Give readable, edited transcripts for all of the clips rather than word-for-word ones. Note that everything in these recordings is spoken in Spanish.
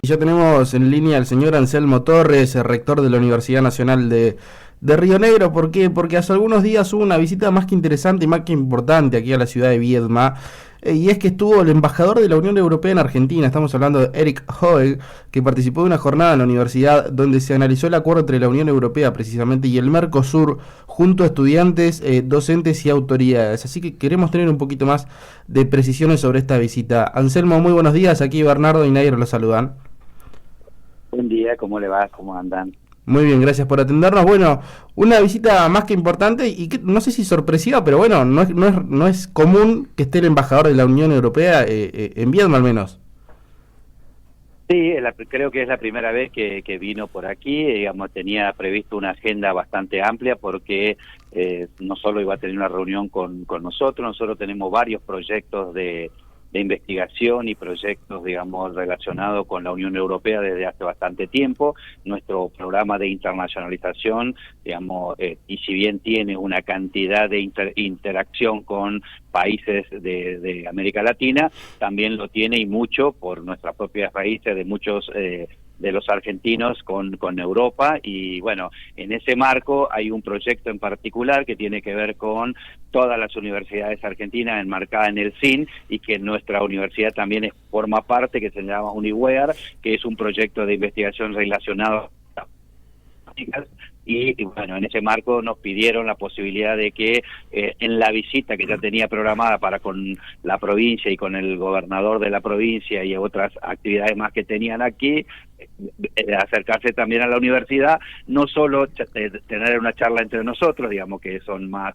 Ya tenemos en línea al señor Anselmo Torres, el rector de la Universidad Nacional de Río Negro. ¿Por qué? Porque hace algunos días hubo una visita más que interesante y más que importante aquí a la ciudad de Viedma. Y es que estuvo el embajador de la Unión Europea en Argentina. Estamos hablando de Erik Hoeg, que participó de una jornada en la universidad donde se analizó el acuerdo entre la Unión Europea precisamente y el Mercosur junto a estudiantes, docentes y autoridades. Así que queremos tener un poquito más de precisiones sobre esta visita. Anselmo, muy buenos días. Aquí Bernardo y Nairo los saludan. Buen día, ¿cómo le va? ¿Cómo andan? Muy bien, gracias por atendernos. Bueno, una visita más que importante y que no sé si sorpresiva, pero bueno, no es común que esté el embajador de la Unión Europea en Viedma al menos. Sí, creo que es la primera vez que vino por aquí. Digamos, tenía previsto una agenda bastante amplia porque no solo iba a tener una reunión con nosotros tenemos varios proyectos de investigación y proyectos, digamos, relacionados con la Unión Europea desde hace bastante tiempo. Nuestro programa de internacionalización, digamos, y si bien tiene una cantidad de interacción con países de América Latina, también lo tiene y mucho por nuestras propias raíces de muchos de los argentinos con Europa. Y bueno, en ese marco hay un proyecto en particular que tiene que ver con todas las universidades argentinas enmarcada en el CIN y que nuestra universidad también forma parte, que se llama UniWear, que es un proyecto de investigación relacionado y bueno, en ese marco nos pidieron la posibilidad de que en la visita que ya tenía programada para con la provincia y con el gobernador de la provincia y otras actividades más que tenían aquí, acercarse también a la universidad, no solo tener una charla entre nosotros, digamos que son más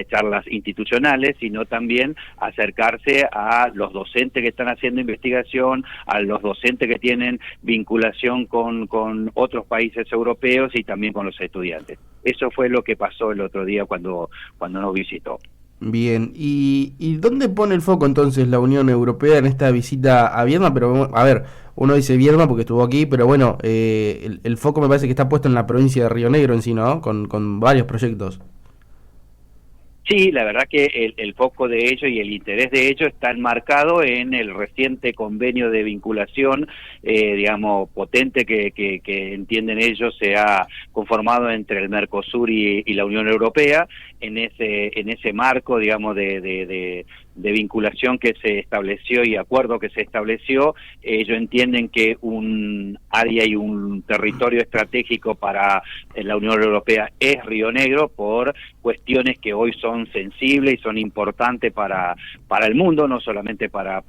charlas institucionales, sino también acercarse a los docentes que están haciendo investigación, a los docentes que tienen vinculación con otros países europeos y también con los estudiantes. Eso fue lo que pasó el otro día cuando nos visitó. Bien, ¿y dónde pone el foco entonces la Unión Europea en esta visita a Viedma? Pero a ver, uno dice Viedma porque estuvo aquí, pero bueno, el foco me parece que está puesto en la provincia de Río Negro en sí, ¿no? Con varios proyectos. Sí, la verdad que el foco de ello y el interés de ello está enmarcado en el reciente convenio de vinculación, digamos, potente que entienden ellos se ha conformado entre el Mercosur y la Unión Europea. En ese marco, digamos, de vinculación que se estableció y acuerdo que se estableció, ellos entienden que un área y un territorio estratégico para la Unión Europea es Río Negro por cuestiones que hoy son sensibles y son importantes para el mundo, no solamente para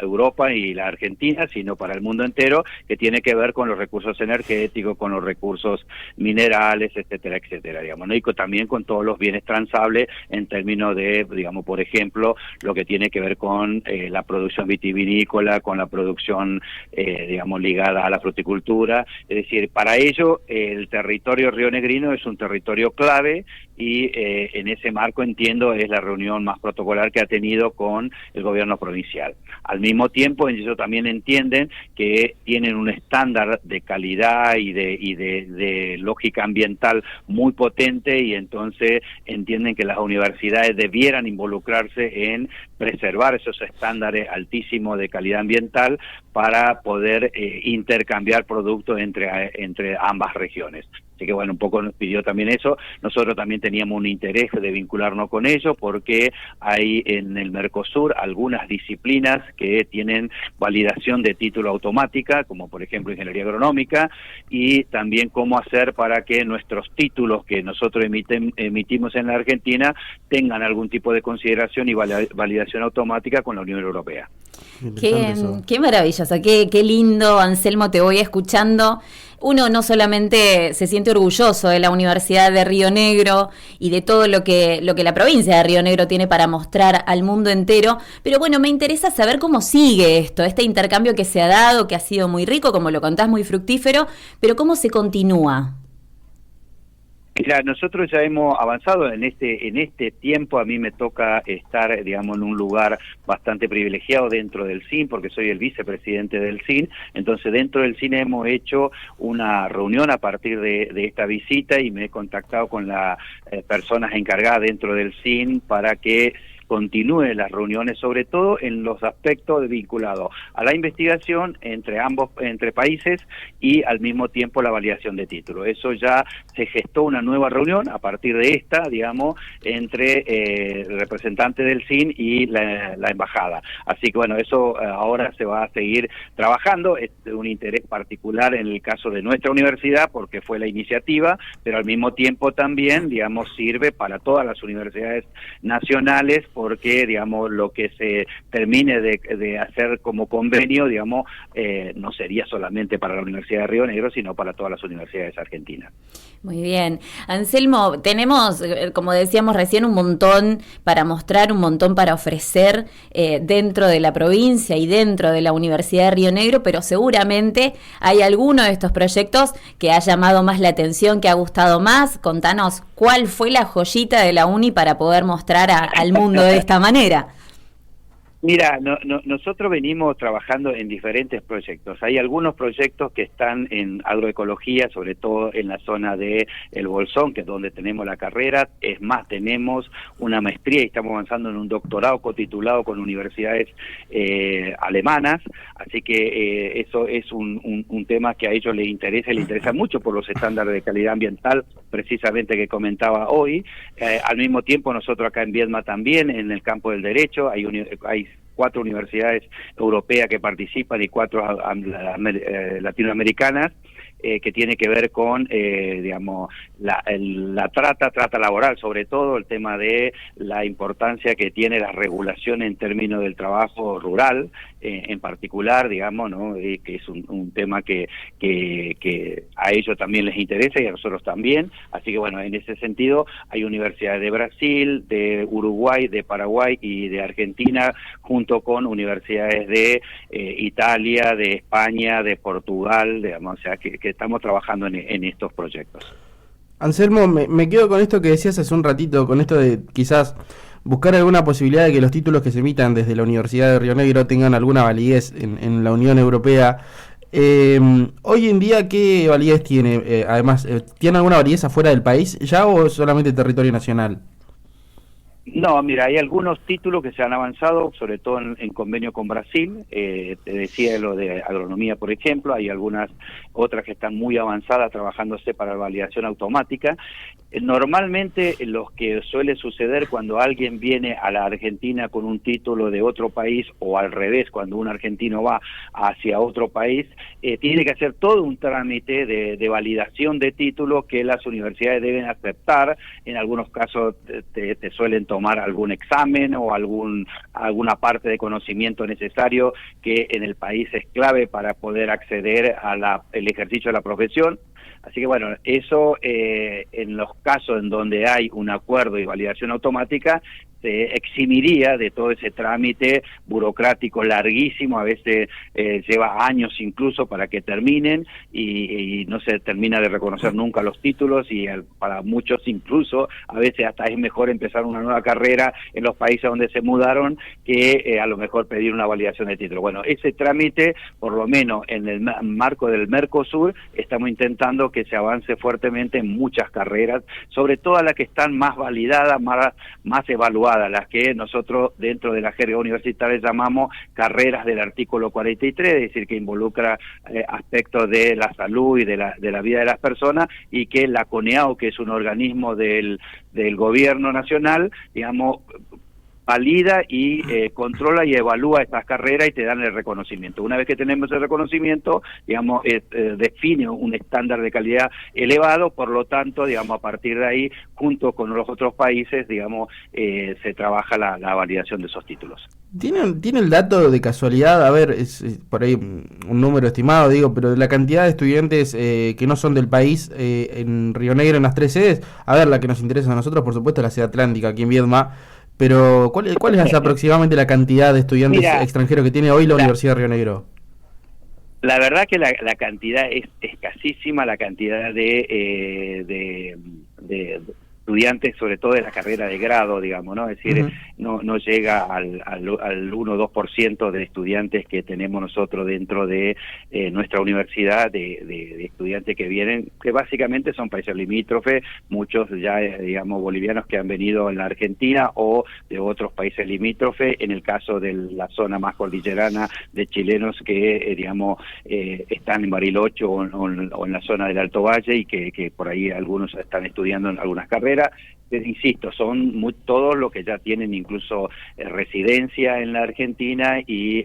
Europa y la Argentina, sino para el mundo entero, que tiene que ver con los recursos energéticos, con los recursos minerales, etcétera, etcétera, digamos, ¿no? Y también con todos los bienes transables en términos de, digamos, por ejemplo, lo que tiene que ver con la producción vitivinícola, con la producción, digamos, ligada a la fruticultura. Es decir, para ello el territorio rionegrino es un territorio clave y en ese marco entiendo es la reunión más protocolar que ha tenido con el gobierno provincial. Al mismo tiempo ellos también entienden que tienen un estándar de calidad y de lógica ambiental muy potente y entonces entienden que las universidades debieran involucrarse en preservar esos estándares altísimos de calidad ambiental para poder intercambiar productos entre ambas regiones. Así que bueno, un poco nos pidió también eso. Nosotros también teníamos un interés de vincularnos con ellos porque hay en el Mercosur algunas disciplinas que tienen validación de título automática, como por ejemplo ingeniería agronómica, y también cómo hacer para que nuestros títulos que nosotros emitimos en la Argentina tengan algún tipo de consideración y validación automática con la Unión Europea. Qué maravilloso, qué lindo, Anselmo, te voy escuchando. Uno no solamente se siente orgulloso de la Universidad de Río Negro y de todo lo que la provincia de Río Negro tiene para mostrar al mundo entero, pero bueno, me interesa saber cómo sigue este intercambio que se ha dado, que ha sido muy rico, como lo contás, muy fructífero, pero cómo se continúa. Mira, nosotros ya hemos avanzado en este tiempo. A mí me toca estar, digamos, en un lugar bastante privilegiado dentro del CIN, porque soy el vicepresidente del CIN. Entonces, dentro del CIN hemos hecho una reunión a partir de esta visita y me he contactado con las personas encargadas dentro del CIN para que continúen las reuniones, sobre todo en los aspectos vinculados a la investigación entre países y al mismo tiempo la validación de títulos. Eso ya se gestó una nueva reunión a partir de esta, digamos, entre representantes del CIN y la embajada. Así que bueno, eso ahora se va a seguir trabajando. Es de un interés particular en el caso de nuestra universidad porque fue la iniciativa, pero al mismo tiempo también, digamos, sirve para todas las universidades nacionales porque, digamos, lo que se termine de hacer como convenio, digamos, no sería solamente para la Universidad de Río Negro, sino para todas las universidades argentinas. Muy bien. Anselmo, tenemos, como decíamos recién, un montón para mostrar, un montón para ofrecer dentro de la provincia y dentro de la Universidad de Río Negro, pero seguramente hay alguno de estos proyectos que ha llamado más la atención, que ha gustado más. Contanos, ¿cuál fue la joyita de la UNI para poder mostrar al mundo de esta manera? Mira, nosotros venimos trabajando en diferentes proyectos. Hay algunos proyectos que están en agroecología, sobre todo en la zona de El Bolsón, que es donde tenemos la carrera. Es más, tenemos una maestría y estamos avanzando en un doctorado cotitulado con universidades alemanas. Así que eso es un tema que a ellos les interesa mucho por los estándares de calidad ambiental, precisamente que comentaba hoy. Al mismo tiempo, nosotros acá en Viedma también, en el campo del derecho, hay 4 universidades europeas que participan y 4 latinoamericanas, que tiene que ver con, digamos, la trata laboral, sobre todo el tema de la importancia que tiene la regulación en términos del trabajo rural, en particular, digamos, ¿no? Que es un tema que a ellos también les interesa y a nosotros también. Así que, bueno, en ese sentido hay universidades de Brasil, de Uruguay, de Paraguay y de Argentina, junto con universidades de Italia, de España, de Portugal, digamos, o sea, que estamos trabajando en estos proyectos. Anselmo, me quedo con esto que decías hace un ratito, con esto de quizás buscar alguna posibilidad de que los títulos que se emitan desde la Universidad de Río Negro tengan alguna validez en la Unión Europea. Hoy en día, ¿qué validez tiene? Además, ¿tiene alguna validez afuera del país ya o solamente territorio nacional? No, mira, hay algunos títulos que se han avanzado, sobre todo en convenio con Brasil. Te decía lo de agronomía, por ejemplo. Hay algunas otras que están muy avanzadas trabajándose para la validación automática. Normalmente los que suele suceder cuando alguien viene a la Argentina con un título de otro país, o al revés, cuando un argentino va hacia otro país, tiene que hacer todo un trámite de validación de título que las universidades deben aceptar. En algunos casos te suelen tomar algún examen o alguna parte de conocimiento necesario que en el país es clave para poder acceder a el ejercicio de la profesión. Así que bueno, eso en los casos en donde hay un acuerdo y validación automática, se eximiría de todo ese trámite burocrático larguísimo, a veces lleva años incluso para que terminen y no se termina de reconocer nunca los títulos y para muchos incluso a veces hasta es mejor empezar una nueva carrera en los países donde se mudaron que a lo mejor pedir una validación de título. Bueno, ese trámite, por lo menos en el marco del Mercosur, estamos intentando que se avance fuertemente en muchas carreras, sobre todo las que están más validadas, más evaluadas, las que nosotros dentro de la jerga universitaria llamamos carreras del artículo 43, es decir, que involucra aspectos de la salud y de la vida de las personas, y que la CONEAU, que es un organismo del gobierno nacional, digamos, valida y controla y evalúa estas carreras y te dan el reconocimiento. Una vez que tenemos el reconocimiento, digamos, define un estándar de calidad elevado, por lo tanto, digamos, a partir de ahí, junto con los otros países, digamos, se trabaja la validación de esos títulos. ¿Tiene el dato de casualidad? A ver, es por ahí un número estimado, digo, pero de la cantidad de estudiantes que no son del país en Río Negro, en las 3 sedes. A ver, la que nos interesa a nosotros, por supuesto, es la sede Atlántica, aquí en Viedma. Pero, ¿cuál es aproximadamente la cantidad de estudiantes extranjeros que tiene hoy la Universidad de Río Negro? La verdad que la cantidad es escasísima, la cantidad de estudiantes, sobre todo de la carrera de grado, digamos, ¿no? Es decir, no llega al 1 o 2% de estudiantes que tenemos nosotros dentro de nuestra universidad, de estudiantes que vienen, que básicamente son países limítrofes, muchos ya, digamos, bolivianos que han venido en la Argentina o de otros países limítrofes, en el caso de la zona más cordillerana de chilenos que, digamos, están en Bariloche o en la zona del Alto Valle y que por ahí algunos están estudiando en algunas carreras. Insisto, son todos los que ya tienen incluso residencia en la Argentina y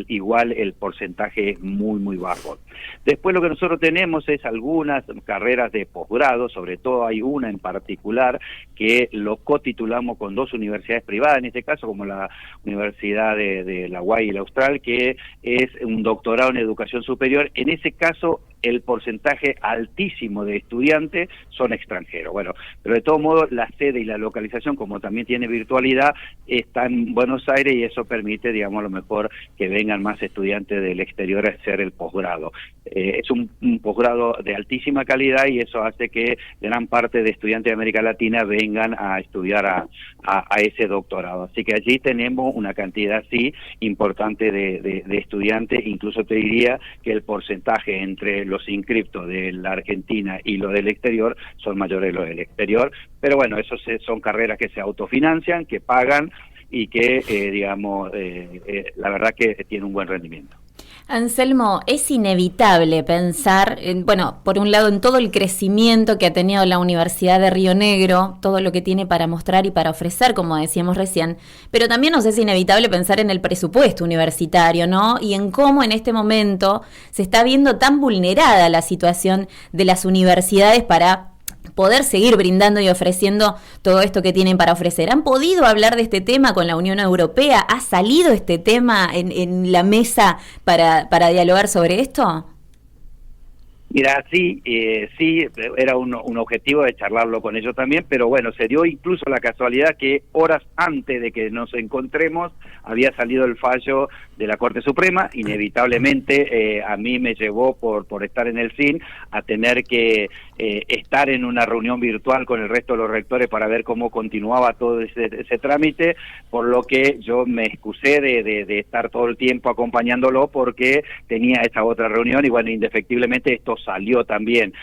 igual el porcentaje es muy bajo. Después lo que nosotros tenemos es algunas carreras de posgrado, sobre todo hay una en particular que lo cotitulamos con 2 universidades privadas, en este caso como la Universidad de la UAI y la Austral, que es un doctorado en educación superior. En ese caso el porcentaje altísimo de estudiantes son extranjeros. Bueno, pero de todos modos la sede y la localización, como también tiene virtualidad, está en Buenos Aires y eso permite, digamos, a lo mejor que vengan más estudiantes del exterior a hacer el posgrado. Es un posgrado de altísima calidad y eso hace que gran parte de estudiantes de América Latina vengan a estudiar a ese doctorado. Así que allí tenemos una cantidad, sí, importante de estudiantes. Incluso te diría que el porcentaje entre los inscriptos de la Argentina y los del exterior son mayores los del exterior, pero bueno, esos son carreras que se autofinancian, que pagan y que, digamos, la verdad que tiene un buen rendimiento. Anselmo, es inevitable pensar, bueno, por un lado en todo el crecimiento que ha tenido la Universidad de Río Negro, todo lo que tiene para mostrar y para ofrecer, como decíamos recién, pero también nos es inevitable pensar en el presupuesto universitario, ¿no? Y en cómo en este momento se está viendo tan vulnerada la situación de las universidades para poder seguir brindando y ofreciendo todo esto que tienen para ofrecer. ¿Han podido hablar de este tema con la Unión Europea? ¿Ha salido este tema en la mesa para dialogar sobre esto? Mira, sí, era un objetivo de charlarlo con ellos también, pero bueno, se dio incluso la casualidad que horas antes de que nos encontremos había salido el fallo de la Corte Suprema. Inevitablemente a mí me llevó por estar en el CIN a tener que estar en una reunión virtual con el resto de los rectores para ver cómo continuaba todo ese trámite, por lo que yo me excusé de estar todo el tiempo acompañándolo porque tenía esa otra reunión y bueno, indefectiblemente esto salió también.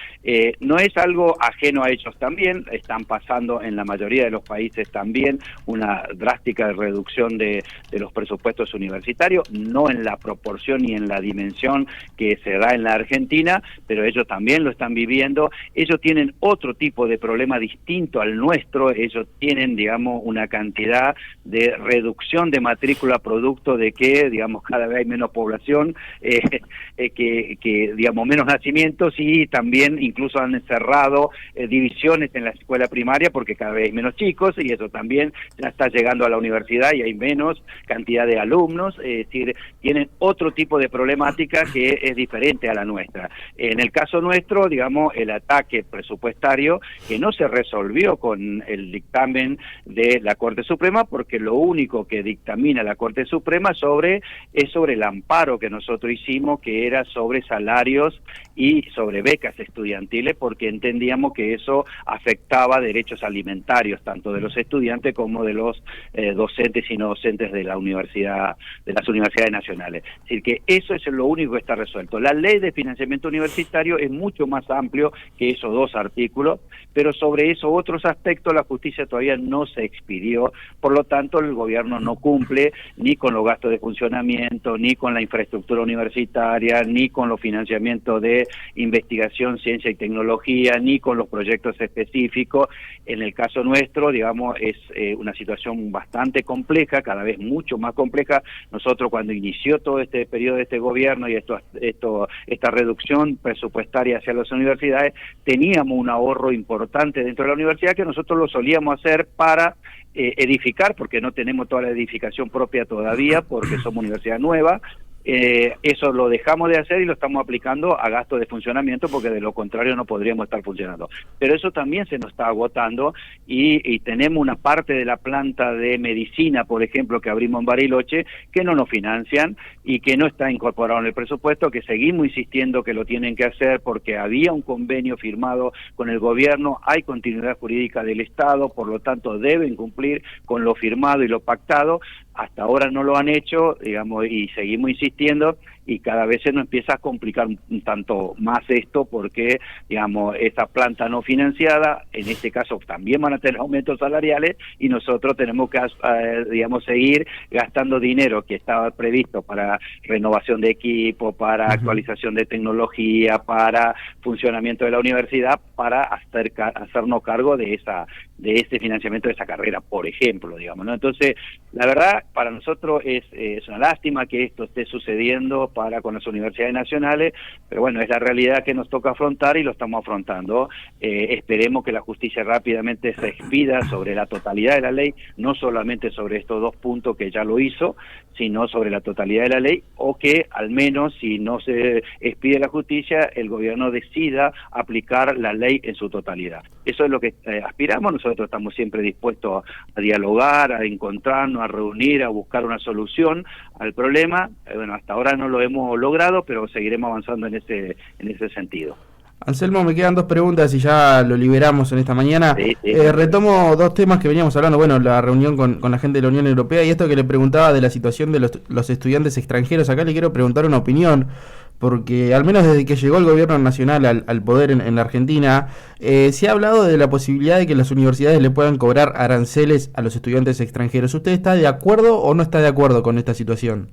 No es algo ajeno a ellos también, están pasando en la mayoría de los países también una drástica reducción de los presupuestos universitarios, no en la proporción ni en la dimensión que se da en la Argentina, pero ellos también lo están viviendo. Ellos tienen otro tipo de problema distinto al nuestro, ellos tienen, digamos, una cantidad de reducción de matrícula producto de que, digamos, cada vez hay menos población, que digamos, menos nacimientos y también incluso han cerrado divisiones en la escuela primaria porque cada vez hay menos chicos y eso también ya está llegando a la universidad y hay menos cantidad de alumnos, es decir, tienen otro tipo de problemática que es diferente a la nuestra. En el caso nuestro, digamos, el ataque presupuestario que no se resolvió con el dictamen de la Corte Suprema porque lo único que dictamina la Corte Suprema es sobre el amparo que nosotros hicimos, que era sobre salarios y sobre becas estudiantiles, porque entendíamos que eso afectaba derechos alimentarios tanto de los estudiantes como de los docentes y no docentes de la universidad, de las universidades nacionales. Es decir, que eso es lo único que está resuelto. La ley de financiamiento universitario es mucho más amplio que esos 2 artículos, pero sobre esos otros aspectos la justicia todavía no se expidió, por lo tanto el gobierno no cumple ni con los gastos de funcionamiento, ni con la infraestructura universitaria, ni con los financiamientos de investigación, ciencia y tecnología, ni con los proyectos específicos. En el caso nuestro, digamos, es una situación bastante compleja, cada vez mucho más compleja. Nosotros cuando inició todo este periodo de este gobierno y esta reducción presupuestaria hacia las universidades, teníamos un ahorro importante dentro de la universidad que nosotros lo solíamos hacer para edificar, porque no tenemos toda la edificación propia todavía, porque somos universidad nueva, Eso lo dejamos de hacer y lo estamos aplicando a gasto de funcionamiento, porque de lo contrario no podríamos estar funcionando. Pero eso también se nos está agotando y tenemos una parte de la planta de medicina, por ejemplo, que abrimos en Bariloche, que no nos financian y que no está incorporado en el presupuesto, que seguimos insistiendo que lo tienen que hacer porque había un convenio firmado con el gobierno, hay continuidad jurídica del Estado, por lo tanto deben cumplir con lo firmado y lo pactado. Hasta ahora no lo han hecho, digamos, y seguimos insistiendo, y cada vez se nos empieza a complicar un tanto más esto, porque, digamos, esa planta no financiada, en este caso también van a tener aumentos salariales, y nosotros tenemos que, digamos, seguir gastando dinero que estaba previsto para renovación de equipo, para actualización de tecnología, para funcionamiento de la universidad, para hacernos cargo de ese financiamiento de esa carrera, por ejemplo, digamos, ¿no? Entonces, la verdad, para nosotros es una lástima que esto esté sucediendo con las universidades nacionales, pero bueno, es la realidad que nos toca afrontar y lo estamos afrontando. Esperemos que la justicia rápidamente se expida sobre la totalidad de la ley, no solamente sobre estos 2 puntos que ya lo hizo, sino sobre la totalidad de la ley, o que al menos, si no se expide la justicia, el gobierno decida aplicar la ley en su totalidad. Eso es lo que aspiramos. Nosotros estamos siempre dispuestos a dialogar, a encontrarnos, a reunir, a buscar una solución al problema. Bueno, hasta ahora no lo hemos logrado, pero seguiremos avanzando en ese sentido. Anselmo, me quedan 2 preguntas y ya lo liberamos en esta mañana. Sí. Retomo 2 temas que veníamos hablando, bueno, la reunión con la gente de la Unión Europea y esto que le preguntaba de la situación de los estudiantes extranjeros. Acá le quiero preguntar una opinión, porque al menos desde que llegó el gobierno nacional al poder en la Argentina, se ha hablado de la posibilidad de que las universidades le puedan cobrar aranceles a los estudiantes extranjeros. ¿Usted está de acuerdo o no está de acuerdo con esta situación?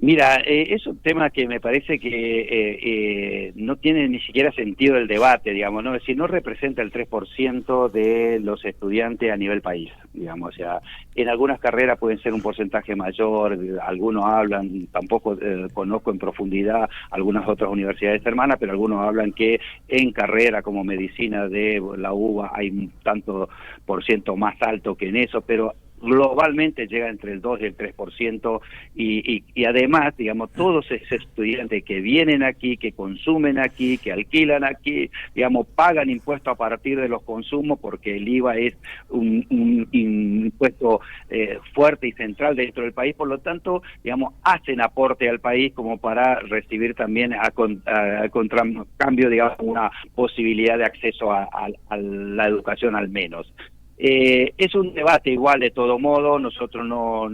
Mira, es un tema que me parece que no tiene ni siquiera sentido el debate, digamos, ¿no? Es decir, no representa el 3% de los estudiantes a nivel país, digamos, o sea, en algunas carreras pueden ser un porcentaje mayor, algunos hablan, tampoco conozco en profundidad algunas otras universidades hermanas, pero algunos hablan que en carrera como medicina de la UBA hay un tanto por ciento más alto que en eso, pero globalmente llega entre el 2 y el 3%, y además, digamos, todos esos estudiantes que vienen aquí, que consumen aquí, que alquilan aquí, digamos, pagan impuestos a partir de los consumos, porque el IVA es un impuesto fuerte y central dentro del país, por lo tanto, digamos, hacen aporte al país como para recibir también a contracambio, digamos, una posibilidad de acceso a la educación al menos. Es un debate igual de todo modo, nosotros no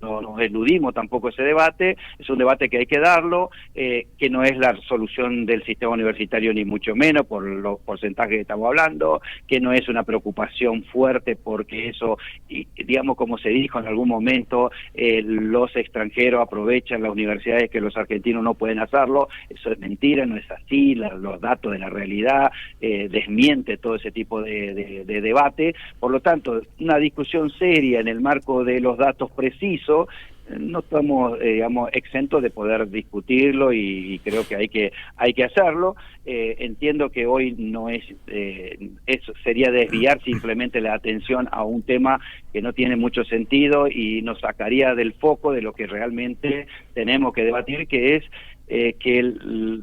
nos eludimos tampoco ese debate, es un debate que hay que darlo, que no es la solución del sistema universitario ni mucho menos por los porcentajes que estamos hablando, que no es una preocupación fuerte porque eso, digamos, como se dijo en algún momento, los extranjeros aprovechan las universidades que los argentinos no pueden hacerlo. Eso es mentira, no es así, los datos de la realidad desmiente todo ese tipo de debate. Por lo tanto, una discusión seria en el marco de los datos precisos, no estamos, digamos, exentos de poder discutirlo, y creo que hay que hacerlo. Entiendo que hoy no eso sería desviar simplemente la atención a un tema que no tiene mucho sentido y nos sacaría del foco de lo que realmente tenemos que debatir, que es que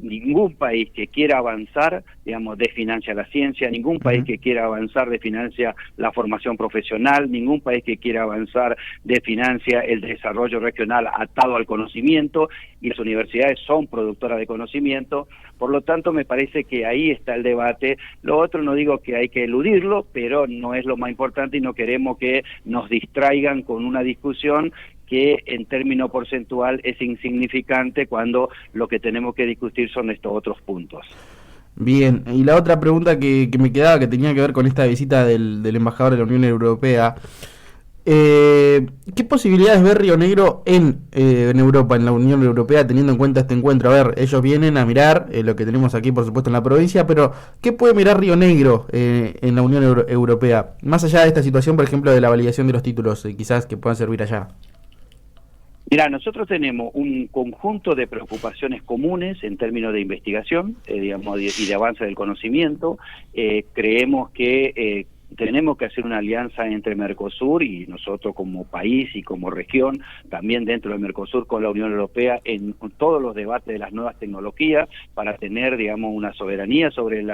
ningún país que quiera avanzar, digamos, desfinancia la ciencia, ningún país que quiera avanzar desfinancia la formación profesional, ningún país que quiera avanzar desfinancia el desarrollo regional atado al conocimiento, y las universidades son productoras de conocimiento. Por lo tanto, me parece que ahí está el debate. Lo otro, no digo que hay que eludirlo, pero no es lo más importante y no queremos que nos distraigan con una discusión que en término porcentual es insignificante cuando lo que tenemos que discutir son estos otros puntos. Bien, y la otra pregunta que me quedaba, que tenía que ver con esta visita del embajador de la Unión Europea, ¿qué posibilidades ve Río Negro en Europa, en la Unión Europea, teniendo en cuenta este encuentro? A ver, ellos vienen a mirar lo que tenemos aquí, por supuesto, en la provincia, pero ¿qué puede mirar Río Negro en la Unión Europea? Más allá de esta situación, por ejemplo, de la validación de los títulos, quizás que puedan servir allá. Mira, nosotros tenemos un conjunto de preocupaciones comunes en términos de investigación, digamos, y de avance del conocimiento. Creemos que tenemos que hacer una alianza entre Mercosur y nosotros como país y como región, también dentro de Mercosur con la Unión Europea, en todos los debates de las nuevas tecnologías, para tener, digamos, una soberanía sobre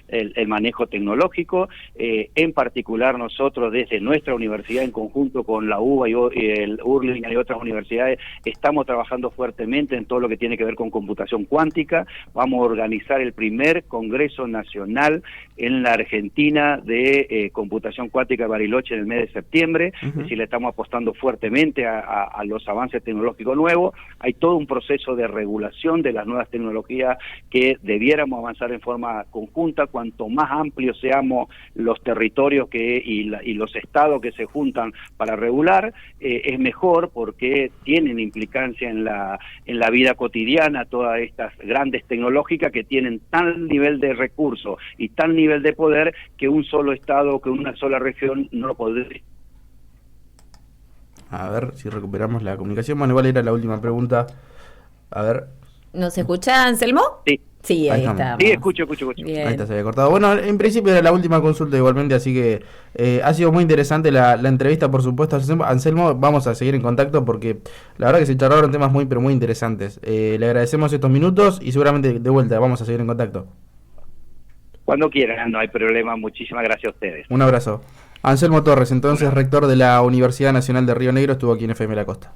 el manejo tecnológico. En particular nosotros desde nuestra universidad, en conjunto con la UBA y el Urlingan y otras universidades, estamos trabajando fuertemente en todo lo que tiene que ver con computación cuántica. Vamos a organizar el primer Congreso Nacional en la Argentina de computación cuántica de Bariloche en el mes de septiembre. Es decir, le estamos apostando fuertemente a los avances tecnológicos nuevos. Hay todo un proceso de regulación de las nuevas tecnologías que debiéramos avanzar en forma conjunta. Cuanto más amplios seamos los territorios y los estados que se juntan para regular, es mejor, porque tienen implicancia en la vida cotidiana todas estas grandes tecnológicas que tienen tal nivel de recursos y tal nivel de poder que un solo estado, que una sola región no lo podría. A ver si recuperamos la comunicación. Bueno, igual era la última pregunta. A ver. ¿Nos escucha, Anselmo? Sí. Sí, ahí está. Sí, escucho. Bien. Ahí está, se había cortado. Bueno, en principio era la última consulta igualmente, así que ha sido muy interesante la entrevista, por supuesto. Anselmo, vamos a seguir en contacto porque la verdad que se charlaron temas muy, pero muy interesantes. Le agradecemos estos minutos y seguramente de vuelta vamos a seguir en contacto. Cuando quieran, no hay problema. Muchísimas gracias a ustedes. Un abrazo. Anselmo Torres, entonces rector de la Universidad Nacional de Río Negro, estuvo aquí en FM La Costa.